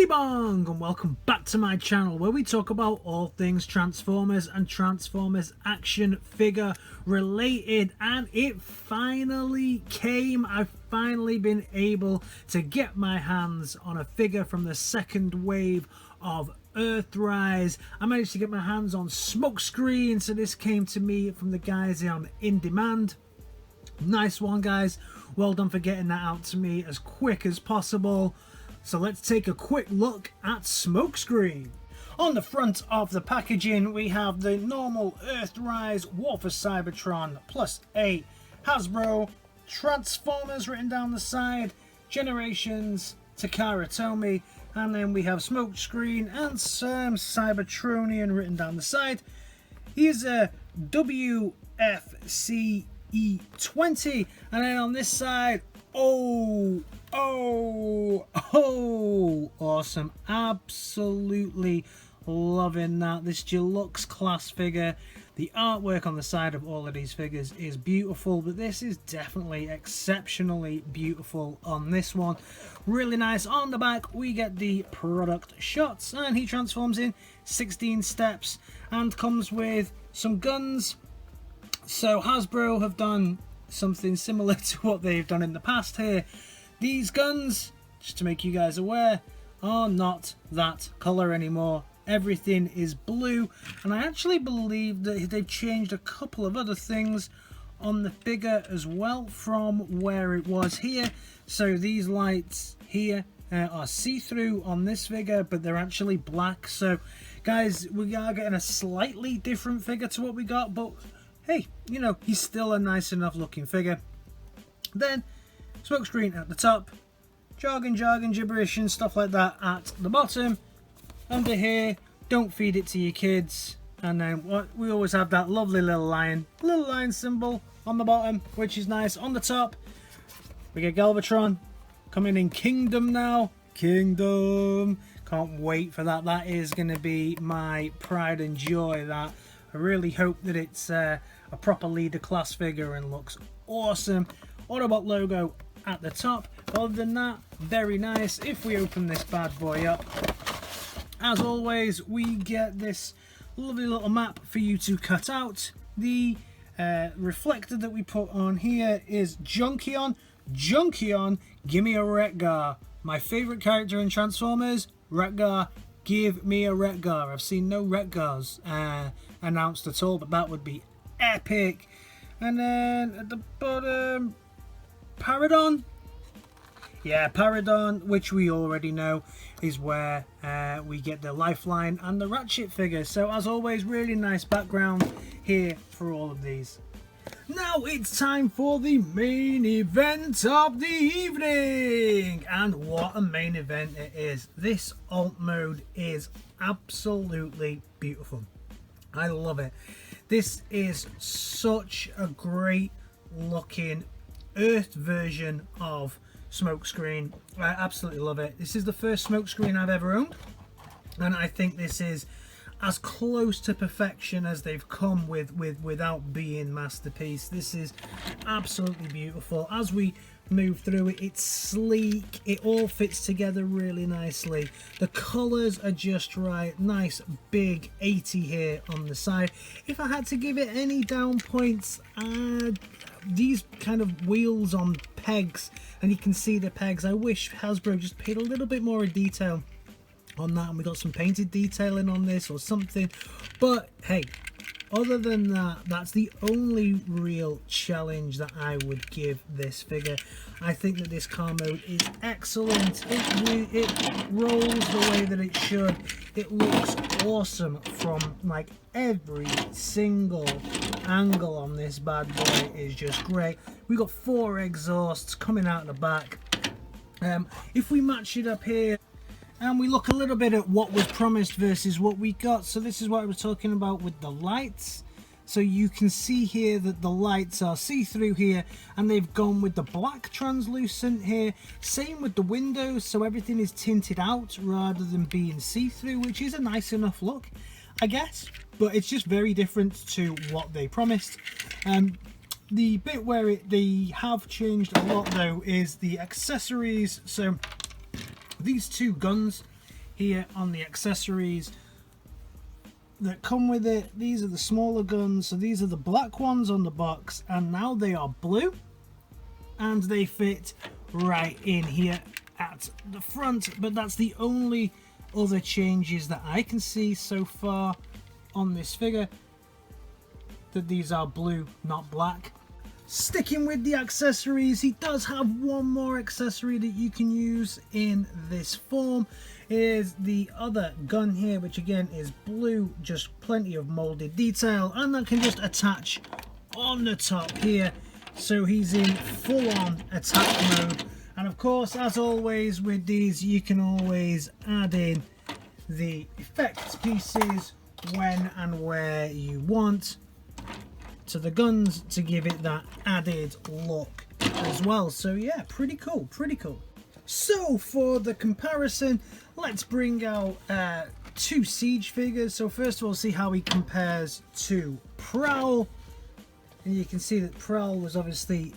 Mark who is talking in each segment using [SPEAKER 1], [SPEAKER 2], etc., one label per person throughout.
[SPEAKER 1] Biddy bong, and welcome back to my channel where we talk about all things Transformers and Transformers action figure related. And it finally came. I've finally been able to get my hands on a figure from the second wave of Earthrise. I managed to get my hands on Smokescreen, so this came to me from the guys on In Demand. Nice one, guys. Well done for getting that out to me as quick as possible. So let's take a quick look at Smokescreen. On the front of the packaging, we have the normal Earthrise War for Cybertron plus a Hasbro Transformers written down the side, Generations, Takara Tomy, and then we have Smokescreen and some Cybertronian written down the side. Here's a WFC-320, and then on this side, oh, awesome. Absolutely loving that. This deluxe class figure. The artwork on the side of all of these figures is beautiful, but this is definitely exceptionally beautiful on this one. Really nice. On the back, we get the product shots, and he transforms in 16 steps and comes with some guns. So Hasbro have done something similar to what they've done in the past here. These guns, just to make you guys aware, are not that colour anymore. Everything is blue, and I actually believe that they've changed a couple of other things on the figure as well from where it was here. So these lights here are see-through on this figure, but they're actually black. So guys, we are getting a slightly different figure to what we got, but hey, you know, he's still a nice enough looking figure. Then Smokescreen at the top, jargon, gibberish and stuff like that at the bottom. Under here, don't feed it to your kids. And then what we always have, that lovely little lion symbol on the bottom, which is nice. On the top, we get Galvatron coming in Kingdom now. Kingdom, can't wait for that. That is going to be my pride and joy. That I really hope that it's a proper leader class figure and looks awesome. Autobot logo at the top. Other than that, very nice. If we open this bad boy up, as always, we get this lovely little map for you to cut out. The reflector that we put on here is Junkion. Junkion, give me a Wreck-Gar. My favourite character in Transformers, Wreck-Gar. Give me a Wreck-Gar. I've seen no Wreck-Gars announced at all, but that would be epic. And then at the bottom, Paradon. Yeah, Paradon, which we already know is where we get the Lifeline and the Ratchet figure. So as always, really nice background here for all of these. Now it's time for the main event of the evening, and what a main event it is. This alt mode is absolutely beautiful. I love it. This is such a great looking Earth version of Smokescreen. I absolutely love it. This is the first Smokescreen I've ever owned, and I think this is as close to perfection as they've come without being masterpiece. This is absolutely beautiful. As we move through it, it's sleek, it all fits together really nicely. The colours are just right. Nice big 80 here on the side. If I had to give it any down points, these kind of wheels on pegs, and you can see the pegs. I wish Hasbro just paid a little bit more detail on that, and we got some painted detailing on this or something. But hey, other than that, that's the only real challenge that I would give this figure. I think that this car mode is excellent. It rolls the way that it should. It looks awesome from like every single angle on this bad boy is just great. We got 4 exhausts coming out the back. If we match it up here and we look a little bit at what was promised versus what we got, so this is what I was talking about with the lights. So you can see here that the lights are see-through here, and they've gone with the black translucent here. Same with the windows, so everything is tinted out rather than being see-through, which is a nice enough look, I guess, but it's just very different to what they promised. The bit where they have changed a lot though is the accessories. So these 2 guns here on the accessories that come with it. These are the smaller guns, so these are the black ones on the box, and now they are blue, and they fit right in here at the front. But that's the only other changes that I can see so far on this figure, that these are blue, not black. Sticking with the accessories, he does have one more accessory that you can use in this form. Is the other gun here, which again is blue, just plenty of molded detail, and that can just attach on the top here, so he's in full-on attack mode. And of course, as always with these, you can always add in the effects pieces when and where you want to the guns to give it that added look as well. So yeah, pretty cool, pretty cool. So for the comparison, let's bring out two Siege figures. So first of all, see how he compares to Prowl. And you can see that Prowl was obviously,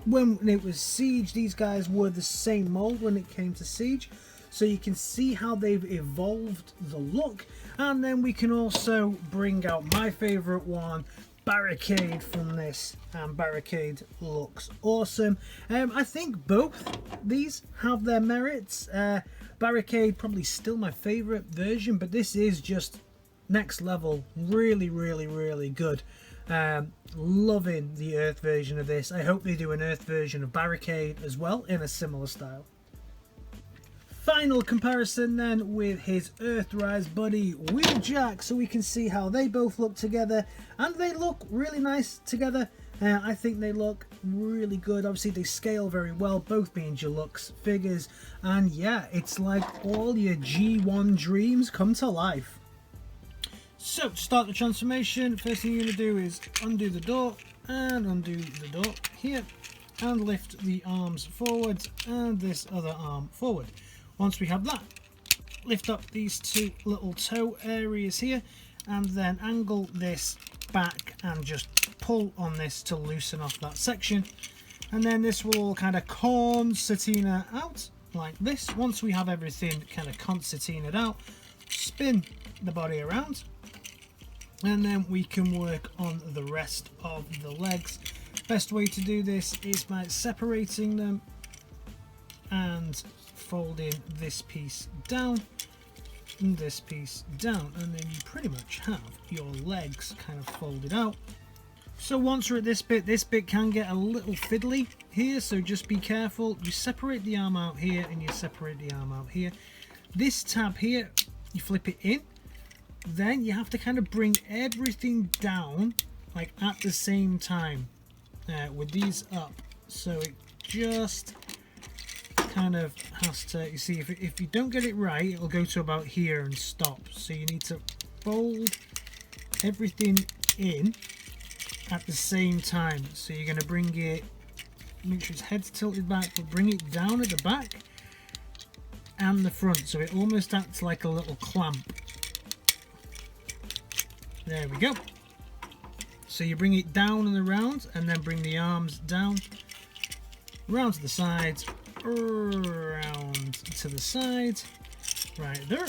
[SPEAKER 1] when it was Siege, these guys were the same mold when it came to Siege. So you can see how they've evolved the look. And then we can also bring out my favorite one, Barricade, from this, and Barricade looks awesome. I think both these have their merits. Barricade probably still my favorite version, but this is just next level, really good. Loving the Earth version of this. I hope they do an Earth version of Barricade as well in a similar style. Final comparison then with his Earthrise buddy Wheeljack, so we can see how they both look together, and they look really nice together. I think they look really good. Obviously they scale very well, both being deluxe figures, and yeah, it's like all your G1 dreams come to life. So to start the transformation, first thing you're going to do is undo the door, and undo the door here, and lift the arms forwards and this other arm forward. Once we have that, lift up these two little toe areas here, and then angle this back and just pull on this to loosen off that section. And then this will all kind of concertina out like this. Once we have everything kind of concertinaed out, spin the body around, and then we can work on the rest of the legs. Best way to do this is by separating them and folding this piece down and this piece down, and then you pretty much have your legs kind of folded out. So once we're at this bit can get a little fiddly here, so just be careful. You separate the arm out here and you separate the arm out here. This tab here, you flip it in, then you have to kind of bring everything down like at the same time with these up, so it just kind of has to, you see, if you don't get it right, it'll go to about here and stop. So you need to fold everything in at the same time. So you're going to bring it, make sure its head's tilted back, but bring it down at the back and the front, so it almost acts like a little clamp. There we go. So you bring it down and around, and then bring the arms down, round to the sides, around to the sides, right there.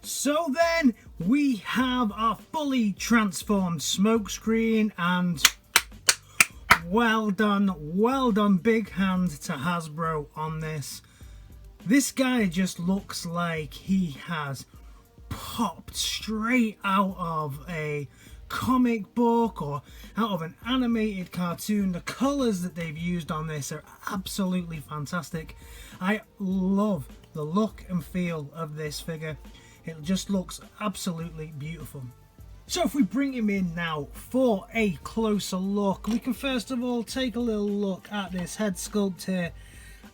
[SPEAKER 1] So then we have our fully transformed Smokescreen, and well done, big hand to Hasbro on this. This guy just looks like he has popped straight out of a comic book or out of an animated cartoon. The colors that they've used on this are absolutely fantastic. I love the look and feel of this figure. It just looks absolutely beautiful. So if we bring him in now for a closer look, we can first of all take a little look at this head sculpt here,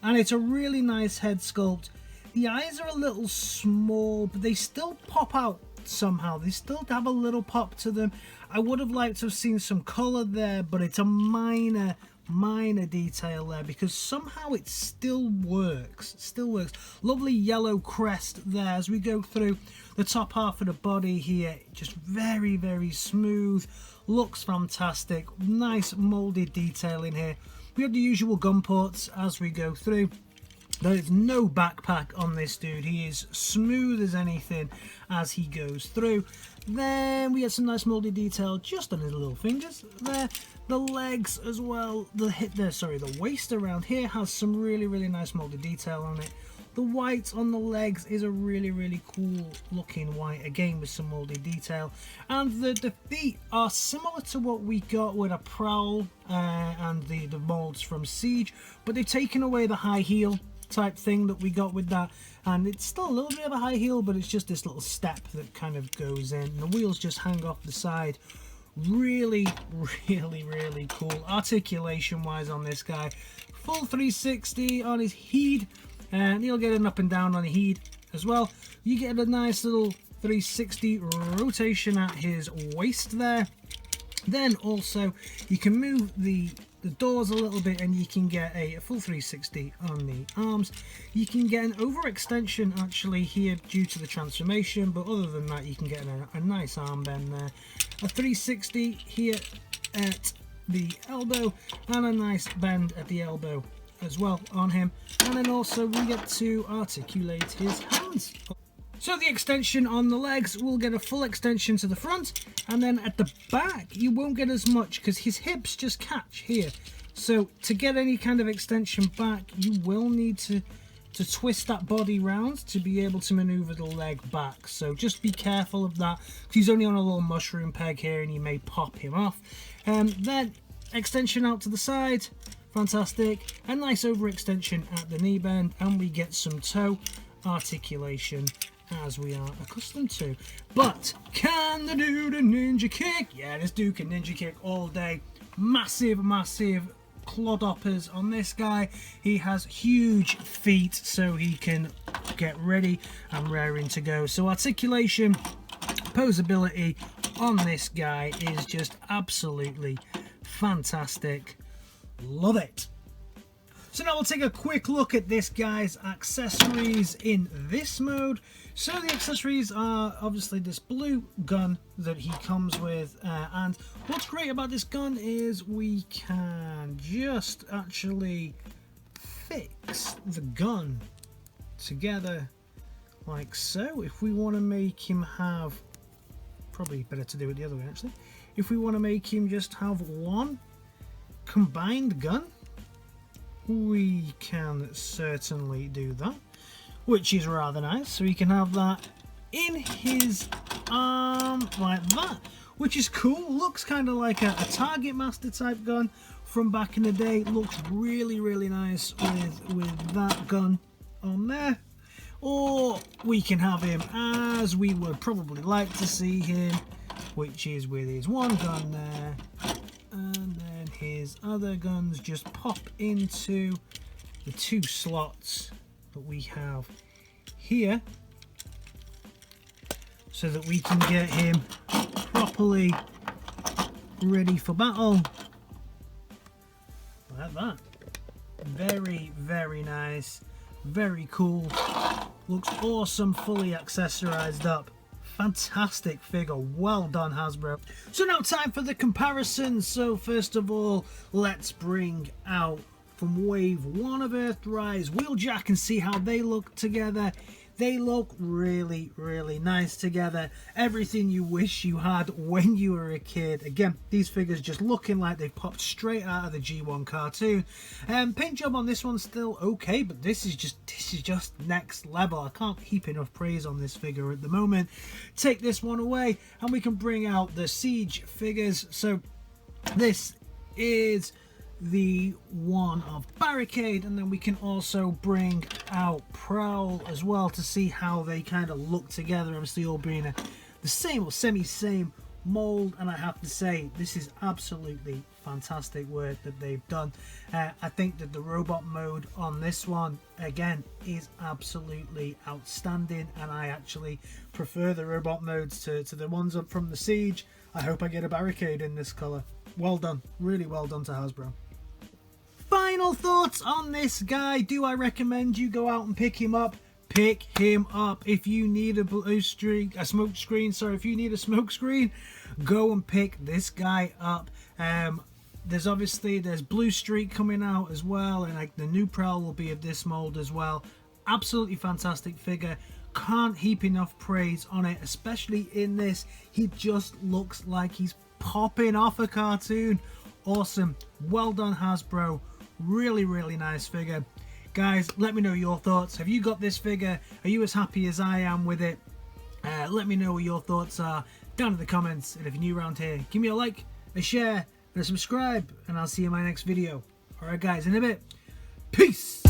[SPEAKER 1] and it's a really nice head sculpt. The eyes are a little small, but they still pop out somehow. They still have a little pop to them. I would have liked to have seen some color there, but it's a minor detail there, because somehow it still works. Lovely yellow crest there as we go through the top half of the body here. Just very smooth, looks fantastic. Nice molded detail in here. We have the usual gun ports as we go through. There is no backpack on this dude. He is smooth as anything as he goes through. Then we get some nice moldy detail just on his little fingers there. The legs as well, the waist around here has some really nice moldy detail on it. The white on the legs is a really cool looking white, again with some moldy detail. And the feet are similar to what we got with a Prowl and the molds from Siege, but they've taken away the high heel type thing that we got with that, and it's still a little bit of a high heel, but it's just this little step that kind of goes in. The wheels just hang off the side. Really cool articulation wise on this guy. Full 360 on his head, and he'll get an up and down on the head as well. You get a nice little 360 rotation at his waist there. Then also you can move the doors a little bit and you can get a full 360 on the arms. You can get an overextension actually here due to the transformation, but other than that you can get a nice arm bend there. A 360 here at the elbow and a nice bend at the elbow as well on him. And then also we get to articulate his hands. So the extension on the legs will get a full extension to the front, and then at the back you won't get as much because his hips just catch here. So to get any kind of extension back, you will need to twist that body round to be able to maneuver the leg back. So just be careful of that, because he's only on a little mushroom peg here and you may pop him off. Then extension out to the side, fantastic. A nice overextension at the knee bend, and we get some toe articulation as we are accustomed to. But can the dude a ninja kick? Yeah, this dude can ninja kick all day. Massive clodhoppers on this guy. He has huge feet, so he can get ready and raring to go. So articulation, posability on this guy is just absolutely fantastic. Love it. So now we'll take a quick look at this guy's accessories in this mode. So the accessories are obviously this blue gun that he comes with, and what's great about this gun is we can just actually fix the gun together like so. If we want to make him have, probably better to do it the other way actually, if we want to make him just have one combined gun, we can certainly do that, which is rather nice. So you can have that in his arm like that, which is cool. Looks kind of like a Target Master type gun from back in the day. Looks really nice with that gun on there. Or we can have him as we would probably like to see him, which is with his one gun there, and then his other guns just pop into the two slots that we have here, so that we can get him properly ready for battle like that. Very nice, very cool, looks awesome, fully accessorized up. Fantastic figure, well done Hasbro. So now time for the comparison. So first of all, let's bring out from wave 1 of Earthrise Wheeljack and see how they look together. They look really nice together. Everything you wish you had when you were a kid. Again, these figures just looking like they popped straight out of the G1 cartoon. Paint job on this one's still okay, but this is just next level. I can't heap enough praise on this figure at the moment. Take this one away and we can bring out the Siege figures. So this is the one of Barricade, and then we can also bring out Prowl as well to see how they kind of look together, obviously all being the same or semi-same mold. And I have to say, this is absolutely fantastic work that they've done. I think that the robot mode on this one again is absolutely outstanding, and I actually prefer the robot modes to the ones up from the Siege. I hope I get a Barricade in this color. Well done, really well done to Hasbro. Final thoughts on this guy. Do I recommend you go out and pick him up? Pick him up. If you need a smoke screen, go and pick this guy up. there's Blue Streak coming out as well, and like the new Prowl will be of this mold as well. Absolutely fantastic figure. Can't heap enough praise on it, especially in this. He just looks like he's popping off a cartoon. Awesome. Well done, Hasbro. Really, really nice figure. Guys, let me know your thoughts. Have you got this figure? Are you as happy as I am with it? Let me know what your thoughts are down in the comments. And if you're new around here, give me a like, a share, and a subscribe. And I'll see you in my next video. Alright guys, in a bit. Peace!